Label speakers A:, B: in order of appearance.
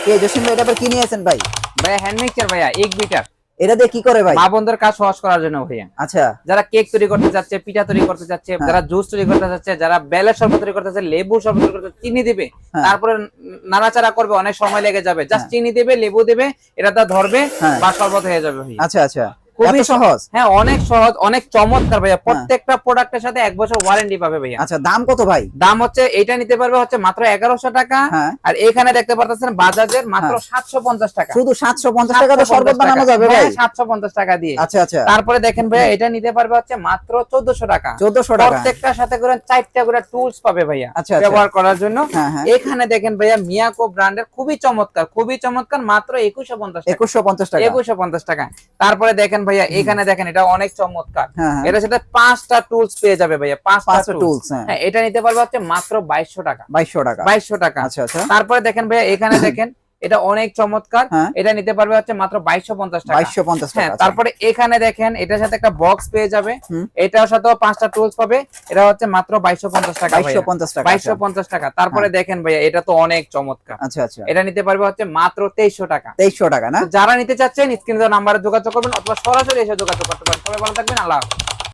A: কে জসিম ভাই, এটা আবার কি নিয়েছেন ভাই?
B: ভাইয়া হ্যান্ড মিক্সার ভাইয়া 1 লিটার।
A: এটা দিয়ে কি করে ভাই?
B: মা বোনদের কাজ সহজ করার জন্য ভাইয়া।
A: আচ্ছা
B: যারা কেক তৈরি করতে চাচ্ছে, পিঠা তৈরি করতে চাচ্ছে, যারা জুস তৈরি করতে চাচ্ছে, যারা বেলের শরবত তৈরি করতে চাচ্ছে, লেবু শরবত তৈরি করতে চাচ্ছে, চিনি দিবে, তারপরে নাড়াচাড়া করবে, অনেক সময় লেগে যাবে, জাস্ট চিনি দেবে, লেবু দেবে, এটা তা ধরবে বা শরবত হয়ে যাবে ভাইয়া।
A: আচ্ছা আচ্ছা,
B: খুবই
A: এত সহজ?
B: হ্যাঁ অনেক সহজ, অনেক চমৎকার ভাইয়া। প্রত্যেকটা প্রোডাক্টের সাথে 1 বছর ওয়ারেন্টি পাবে ভাইয়া।
A: আচ্ছা, দাম কত ভাই?
B: দাম হচ্ছে এটা নিতে পারবে হচ্ছে মাত্র 1100 টাকা। আর এখানে দেখতে পাচ্ছেন বাজাজের মাত্র 750 টাকা।
A: শুধু 750 টাকা দিয়ে শরবত বানানো যাবে ভাই?
B: 750 টাকা দিয়ে।
A: আচ্ছা আচ্ছা।
B: তারপরে দেখেন ভাইয়া এটা নিতে পারবে হচ্ছে মাত্র 1400 টাকা।
A: 1400 টাকা।
B: প্রত্যেকটার সাথে করে 4টা করে টুলস পাবে ভাইয়া
A: আচ্ছা
B: ব্যবহার করার জন্য। এখানে দেখেন ভাইয়া মিয়াকো ব্র্যান্ডের খুবই চমৎকার মাত্র 2150 টাকা।
A: 2150 টাকা।
B: 2150 টাকা। তারপরে দেখেন ভাইয়া এখানে দেখেন এটা অনেক চমৎকার। এটা সাথে 5টা টুলস পেয়ে যাবে ভাইয়া, 5টা টুলস। হ্যাঁ, এটা নিতে পারবে হচ্ছে মাত্র 2200 টাকা। 2200 টাকা।
A: আচ্ছা আচ্ছা।
B: তারপরে দেখেন ভাইয়া এখানে দেখেন এটা অনেক চমৎকার। এটা নিতে পারবে হচ্ছে মাত্র 2250 টাকা।
A: 2250 টাকা।
B: হ্যাঁ, তারপরে এখানে দেখেন এটার সাথে একটা বক্স পেয়ে যাবে, এটার সাথেও 5টা টুলস পাবে, এটা হচ্ছে মাত্র 2250 টাকা।
A: 2250 টাকা।
B: 2250 টাকা। তারপরে দেখেন ভাইয়া এটা তো অনেক চমৎকার।
A: আচ্ছা আচ্ছা।
B: এটা নিতে পারবে হচ্ছে মাত্র 2300 টাকা।
A: 2300 টাকা না?
B: যারা নিতে চাচ্ছেন স্ক্রিনে দেওয়া নাম্বারে যোগাযোগ করবেন অথবা সরাসরি এসে যোগাযোগ করতে পারেন। সবাই ভালো থাকবেন, আল্লাহ হাফেজ।